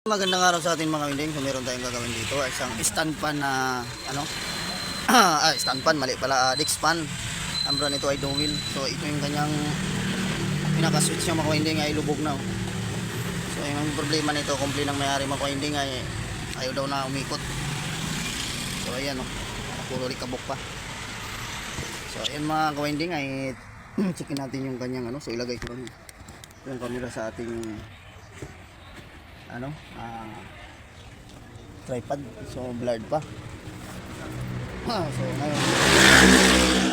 Magandang araw sa atin mga winding. So meron tayong gagawin dito, isang stand pan na stand pan, mali pala, Dix pan. Ang brand nito ay Dowil. So ito yung kanyang pinaka-switch niya mga winding, ay lubog na. So yung problema nito, complain ng may-ari mga winding ay ayaw daw na umikot. So ayan puro likabok pa. So ayan mga winding, ay checkin natin yung kanyang so ilagay ko yung camera sa ating tripod, so blurred pa. So ngayon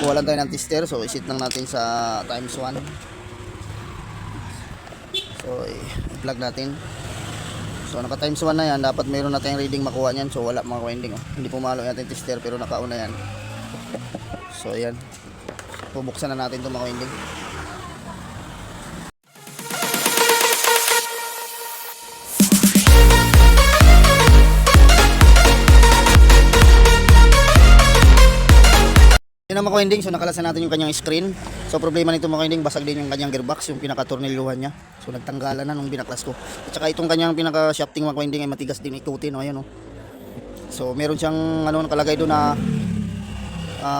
kuha lang tayo ng tester, so isit lang natin sa times 1. So i-plug natin. So naka times 1 na yan, dapat mayroon na tayong reading makuha niyan. So wala mga winding hindi pumalo natin tester pero nakauna yan. So ayan, bubuksan na natin itong mga winding. Yan ang mga winding, so nakalasan natin yung kanyang screen. So problema nito mga winding, basag din yung kanyang gearbox, yung pinaka-tornilyuhan niya. So nagtanggalan na nung binaklas ko. At saka itong kanyang pinaka-shafting mga winding ay matigas din ikutin, ayan So meron siyang nakalagay doon na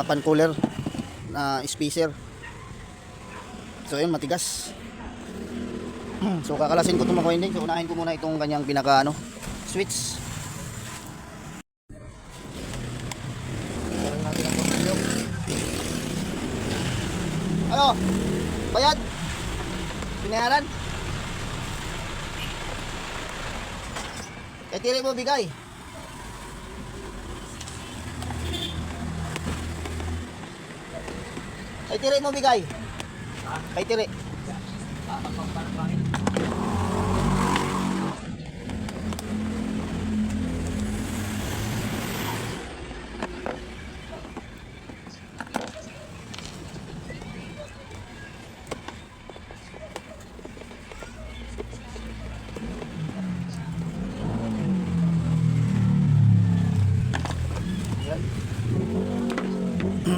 pan cooler na spacer. So ayun, matigas. So kakalasin ko itong mga winding. So unahin ko muna itong kanyang pinaka switch. Ano? Bayad? Pinayaran? Kaya tiri mo bigay. Kaya tiri mo bigay. Kaya tiri.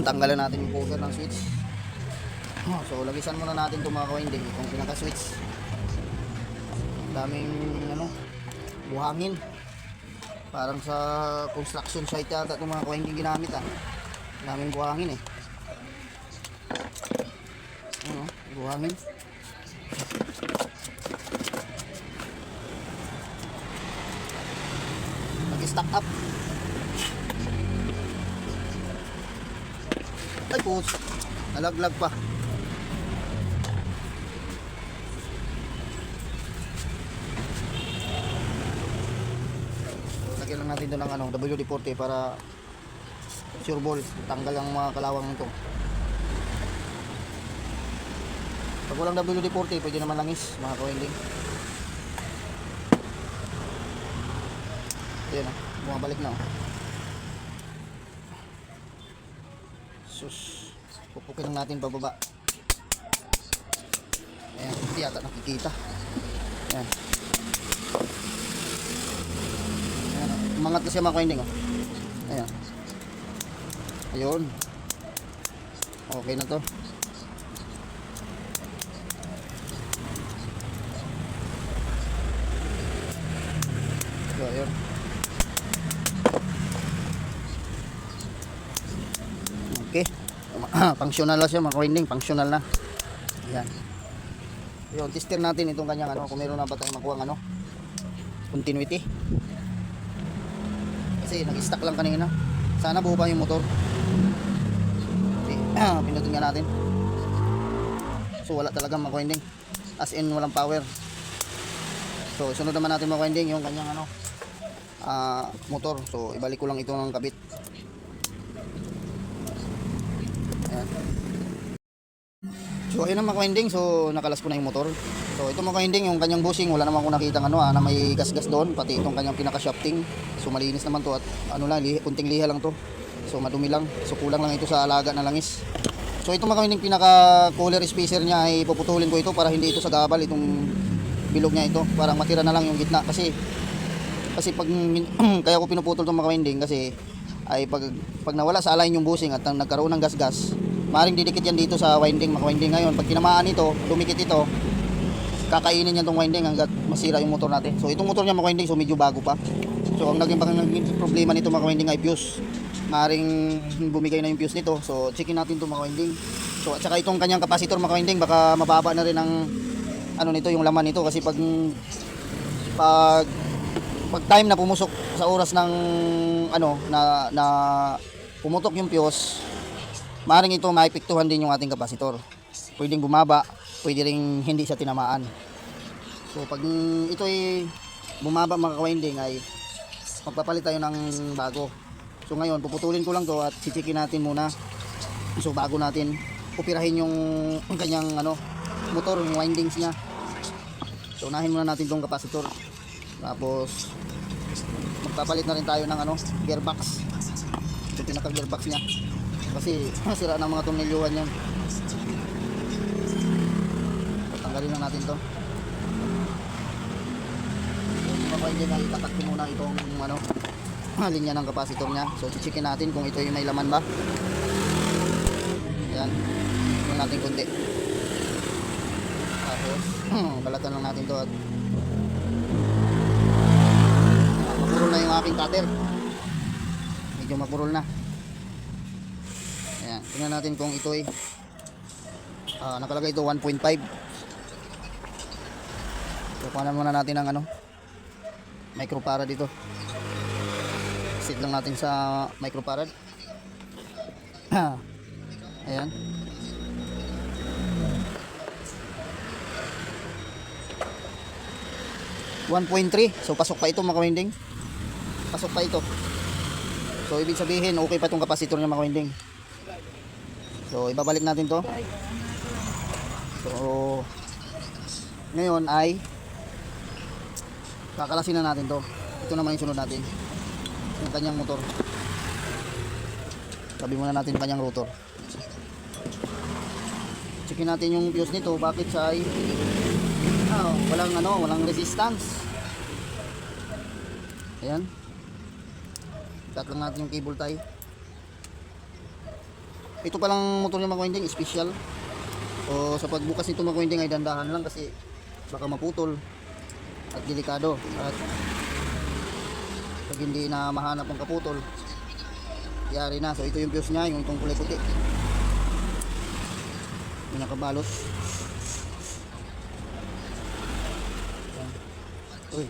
Tanggalan natin yung cover ng switch. So lagisan muna natin itong mga winding, itong pinaka-switch. Daming buhangin. Parang sa construction site yata itong mga winding ginamit Daming buhangin buhangin. Nag-stack up. Ay po, nalaglag pa. Lagyan lang natin doon ng WD-40 para sure ball, tanggal ang mga kalawang nito. Pag walang WD-40, pwede naman langis, mga kawinding. Ayan bumabalik na Sus, pupukin lang natin pababa. Ayan, hindi yata nakikita. Ayan. Ayan, umangat na siya mga kawinding Ayan. Ayun. Okay na to. So, ayun. Okay. Functional na siya mga winding, functional na. Ayan. Yung tester natin itong kanyang kung meron na ba tayong makuha continuity. Kasi nag-stack lang kanina. Sana buo pa yung motor. Okay. Pinutin nga natin. So wala talaga mga winding. As in walang power. So sunod naman natin mga winding yung kanyang motor. So ibalik ko lang ito ng kabit. So ayun ang mga winding, so nakalas ko na yung motor. So ito mga winding, yung kanyang bushing, wala naman akong nakita na may gas-gas doon, pati itong kanyang pinaka-shafting. So malinis naman to at kunting liha lang to. So madumi lang, so kulang lang ito sa alaga na langis. So ito mga winding, pinaka-cooler spacer niya ay puputulin ko ito para hindi ito sa gabal, itong bilog niya ito, parang matira na lang yung gitna kasi pag kaya ko pinuputol itong mga winding kasi ay pag nawala sa align yung bushing at nagkaroon ng gas-gas, maring didikit yan dito sa winding, mga winding. Ngayon pag tinamaan ito, dumikit ito, kakainin niya tong winding hanggat masira yung motor natin. So itong motor niya mga winding, so medyo bago pa. So ang naging problema nito mga winding ay fuse. Maring bumigay na yung fuse nito. So checkin natin to mga winding. So at saka itong kanyang capacitor mga winding, baka mababa na rin ang ano nito, yung laman nito, kasi pag time na pumusok sa oras ng ano na pumutok yung fuse, maring ito maipektuhan din yung ating capacitor. Pwedeng bumaba, pwede ring hindi siya tinamaan. So pag ito ay bumaba mga winding, ay magpapalit tayo ng bago. So ngayon puputulin ko lang to at chichikin natin muna. So bago natin upirahin yung kanyang ano motor, yung windings niya. So unahin muna natin tong capacitor. Tapos magpapalit na rin tayo ng ano gearbox. Ito pinaka gearbox niya. Kasi masira ng mga tornilyuhan yan. So, tanggalin na natin to. Hindi na itatak ko muna itong ano linya ng capacitor niya. So chichikin natin kung ito yung may laman ba. Ayan, yung natin kunti. Tapos balatan lang natin to at mapurol na yung aking cutter. Medyo mapurol na. Ayan, tingnan natin kung ito ay nakalagay ito 1.5. So kuhanan muna natin ang ano microfarad dito. Set lang natin sa microfarad. Ayan. $1.3. So pasok pa ito mga winding. Pasok pa ito. So ibig sabihin okay pa itong capacitor niya mga winding. So ibabalik natin to. So ngayon ay kakalasin na natin to. Ito naman yung sunod natin, yung kanyang motor. Tabi muna natin yung kanyang rotor. Checkin natin yung fuse nito, bakit siya ay walang resistance. Ayan, cut lang natin yung cable tie. Ito palang motor niya mga winding, special. So sa pagbukas nito mga winding ay dandahan lang kasi baka maputol at delikado, at pag hindi na mahanap ang kaputol yari na. So ito yung fuse niya, yung itong kulay puti, yung nakabalos. Uy,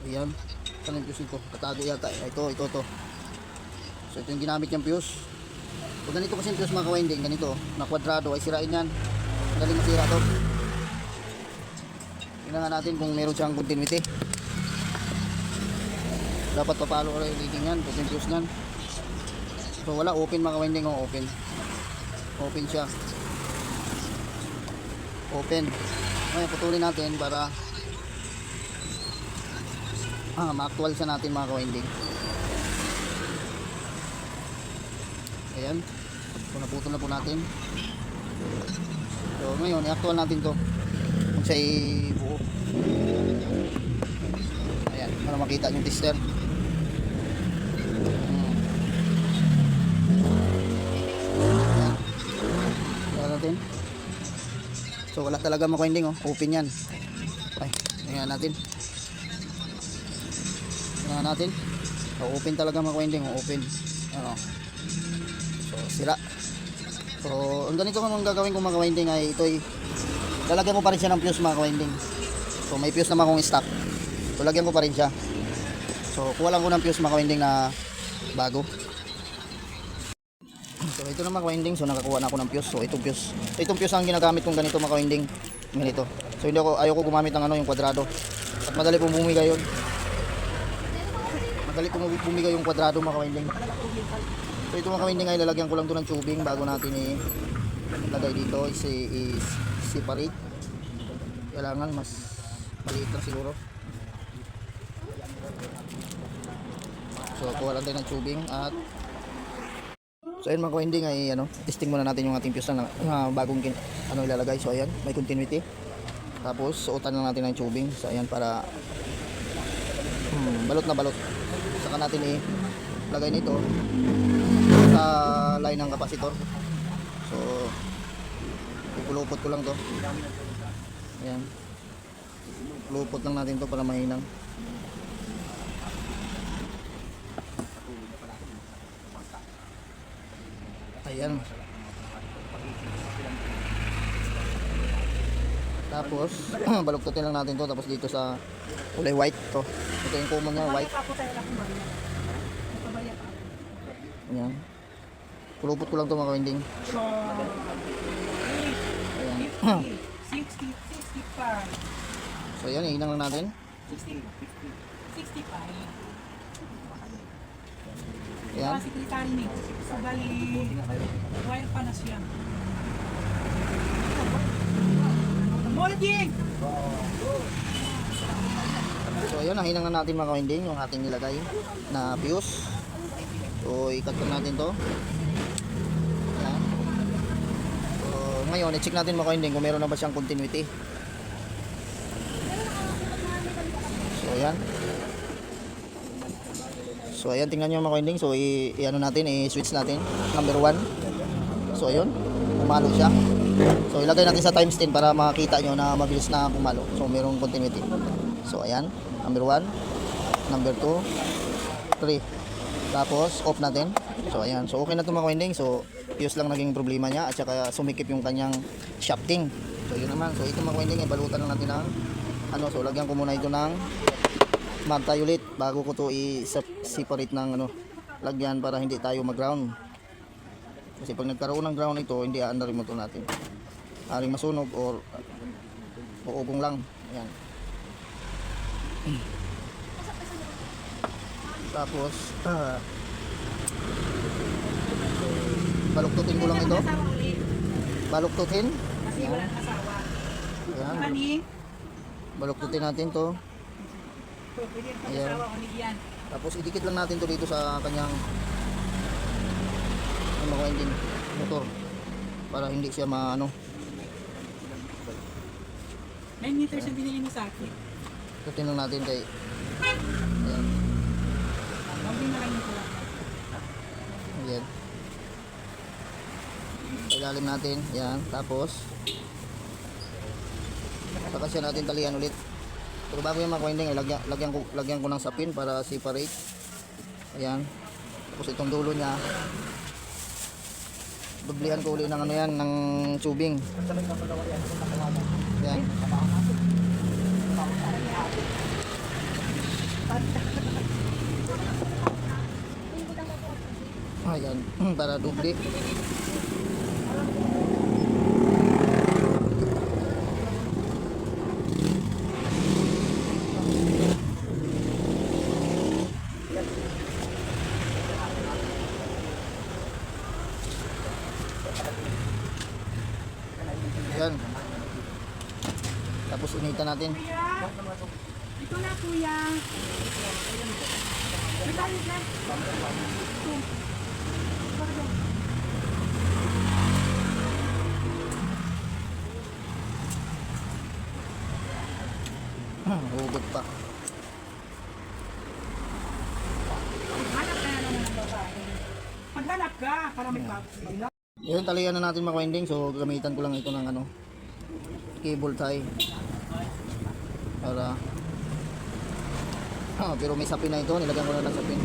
ayan, saan yung fuse nito? Katago yata. Ito. So ito yung ginamit niyang fuse. Pag ganito kasi yung fuse mga ka-winding, ganito na kwadrado, ay sirain yan. Magaling masira to. Tingnan nga natin kung meron siyang continuity. Dapat papalo ka rin yung leading yan, yung fuse nyan. So wala, open mga winding, open siya. Open. Ngayon putulin natin para ma-actual siya natin mga winding. Ayan. So naputol na po natin. So ngayon i-actual natin to kung siya buo. Ayan, para makita yung tester. Natin. So wala talaga makwinding, open yan. Okay, tingnan natin. So open talaga makwinding, open. Ano? So sira. So ang ganito kung gagawin ko mga winding ay ito ay lalagyan ko pa rin siya ng fuse mga winding. So may fuse naman akong stock. So lagyan ko pa rin siya. So kuha lang ko ng fuse mga winding na bago. So ito na mga winding, so nakakuha na ako ng fuse. So itong fuse ang ginagamit kong ganito mga winding, ganito. So ayoko gumamit ng yung kwadrado. At madali pong bumigay yun. Madali pong bumigay yung kwadrado mga winding. So ito mga winding ay lalagyan ko lang doon ng tubing bago natin ilagay dito. Separate. Kailangan mas maliit lang siguro. So kuha lang tayo ng tubing at so ayun mga winding ay testing muna natin yung ating fuse na bagong ilalagay. So ayan, may continuity. Tapos suotan lang natin ng tubing. So ayan, para balot na balot. Saka natin ilagay nito sa line ng kapasitor. So ipulupot ko lang to. Ayan. Lupot lang natin to para mahinang. Ayan. Tapos, baluktutin lang natin to. Tapos dito sa kulay white to. Ito yung common niya, white. Ayan. Kulupot ko lang to mga kawinding. Ayan. 60, 65. So ayan, ihinang lang natin. 60, 65. Ayan. Kasi secretary ni. So, bali, wire pa na siya. Molding! So ayan, nahinang na natin mga kawinding yung ating nilagay na fuse. So ikat lang natin to. Ayan. So ngayon, i-check natin mga kawinding kung meron na ba siyang continuity. So ayan. So ayan, tingnan nyo mga kawinding. So i-ano natin, i-switch natin. Number 1. So ayun, pumalo siya. So ilagay natin sa times 10 para makita nyo na mabilis na pumalo. So mayroong continuity. So ayan, number 1, number 2, 3. Tapos off natin. So ayan, so okay na ito mga kawinding. So fuse lang naging problema niya at saka sumikip yung kanyang shafting. So yun naman. So ito mga kawinding, ibalutan lang natin ng ano. So lagyan ko muna ito ng magtayo ulit bago ko to i-separate ng ano, lagyan para hindi tayo mag-ground. Kasi pag nagkaroon ng ground ito, hindi aandarin mo ito natin. Aring masunog or uugong lang. Ayan. Tapos baluktutin ko lang ito. Baluktutin. Kasi wala nang asawa. Ayan. Kani, Baluktutin natin to. pwede yung Ayan. pag-asawa o nigyan. Tapos idikit lang natin to dito sa kanyang mga engine motor para hindi siya maano. 9 meters yung binili mo sa akin. Tutin lang natin kay ayan. Huwag na lang yung kulang. Ayan. Ilalim natin, yan. Tapos saka siya natin talian ulit. Pero bago yung mga winding, lagyan ko ng sapin para separate. Ayan. Tapos itong dulo niya, dublihan ko ulit ng ano yan, ng tubing. Ayan. Ayan, para dubli. Ayan. Tapos unitan natin. Kuya, ito na kuya. Nagalit na. Hugot pa. Maghanap ka na naman ng babae. Maghanap ka para may babae. Yun, talian na natin mga winding. So gamitan ko lang ito ng ano, cable tie para pero may sapin na ito, nilagyan ko na ng sapin.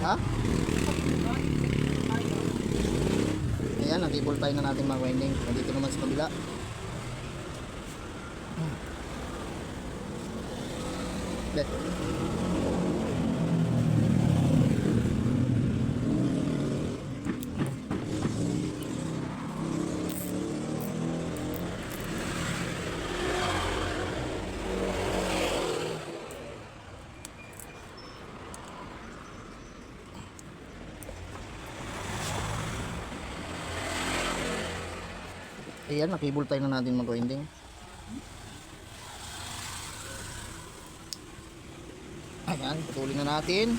Ha? Ayan, nag-cable tie na natin mga winding. Nandito naman sa kabila. Bet. Ayan, nakibul tayo na natin mga winding. Ayan, putulin na natin.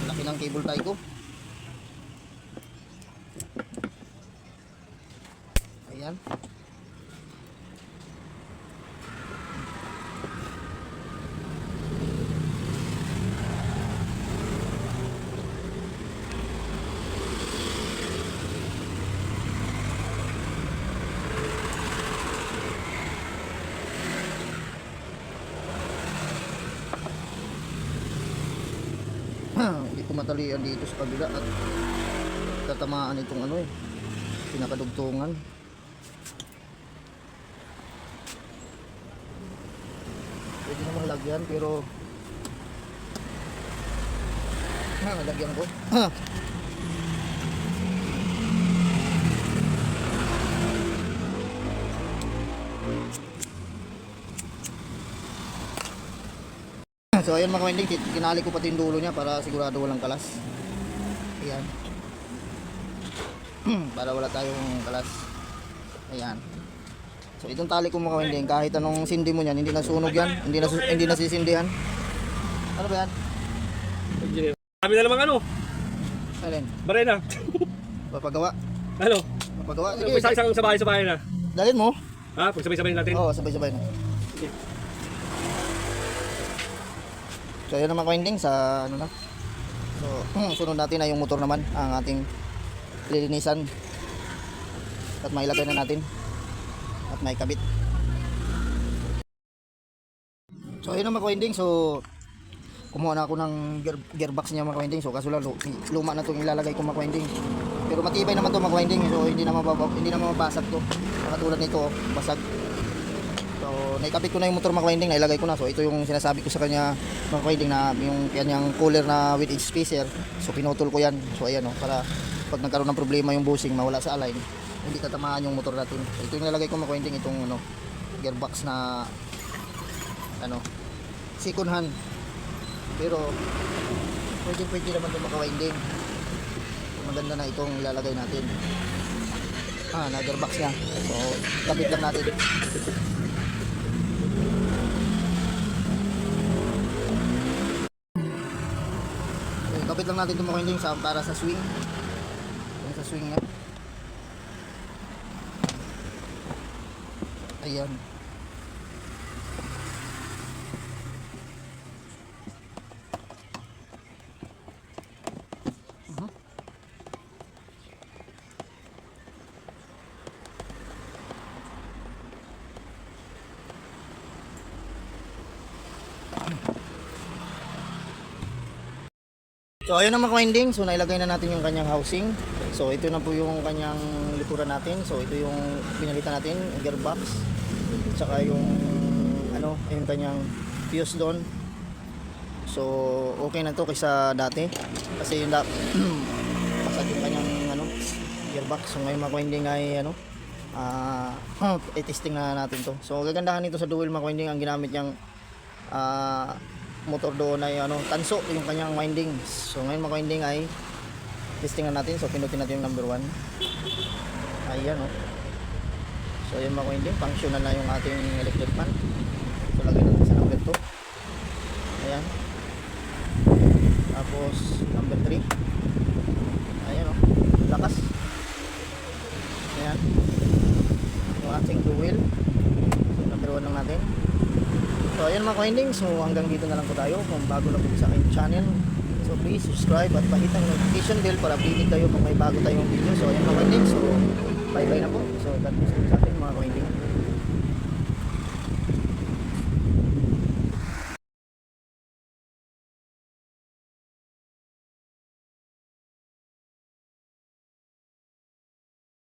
Laki ng cable tie ko. Ayan. kumatalian dito sa kabila at tatamaan itong ano eh, pinakadugtungan. Pwede namang lagyan pero lagyan ko. So ayan mga kawinding, kinali ko pati yung dulo niya para sigurado walang kalas. Ayan. Para wala tayong kalas. Ayan. So itong tali ko mga kawinding, kahit anong sindi mo niyan, hindi nasunog yan, hindi nasisindihan. Ano ba yan? Kami na naman ano, Alin? barena. Papagawa. Ano? Papagawa. May Sige. isang sabay-sabay na. Dalhin mo. Ha? Pagsabay-sabay natin. Oo, sabay-sabay na. Sige. So ayan naman kawinding sa ano na. So sunod natin na yung motor naman, ang ating lilinisan. At mailagay na natin. At may kabit. So ayun naman kawinding, so kumuha na ako ng gearbox niya mga kawinding. So kaso lang luma na itong ilalagay ko mga kawinding. Pero matibay naman to mga kawinding, so hindi na mababasag to. Katulad nito, basag. So naikabit ko na yung motor mga kawinding, nailagay ko na. So ito yung sinasabi ko sa kanya mga kawinding, na yung kanyang cooler na with edge spacer. So pinutol ko yan. So ayan para pag nagkaroon ng problema yung bushing, mawala sa align, hindi tatamaan yung motor natin. So, ito yung nilalagay ko mga kawinding, itong gearbox na second hand. Pero pwede naman ito mga kawinding. Maganda na itong ilalagay natin. Na gearbox niya. So kapit lang natin. So, kapit lang natin itong mga kawinding para sa swing. Sa swing niya. Ayan. So ayun naman kawinding, so nailagay na natin yung kanyang housing. So ito na po yung kanyang likuran natin. So ito yung pinalitan natin, gearbox. Tsaka yung yung kanyang fuse doon. So okay na to kaysa dati. Kasi yung pasag yung kanyang gearbox. So ngayon mga kawinding ay i-testing na natin to. So gagandahan nito sa dual mga kawinding, ang ginamit niyang motor doon ay tanso yung kanyang windings. So ngayon mga winding ay testing na natin. So pinutin natin yung number 1. Ayan So ayan mga winding, functional na yung ating electric fan. So lagay natin sa number 2. Ayan. Tapos number 3. Ayan lakas. Ayan. Yung ating two wheel. So number 1 lang natin. So ayan mga kawinding, so hanggang dito na lang po tayo. Kung bago lang po sa aking channel, so please subscribe at pahit ang notification bell para updated kayo kung may bago tayong video. So ayan mga kawinding, so bye bye na po. So that is sa atin mga kawinding.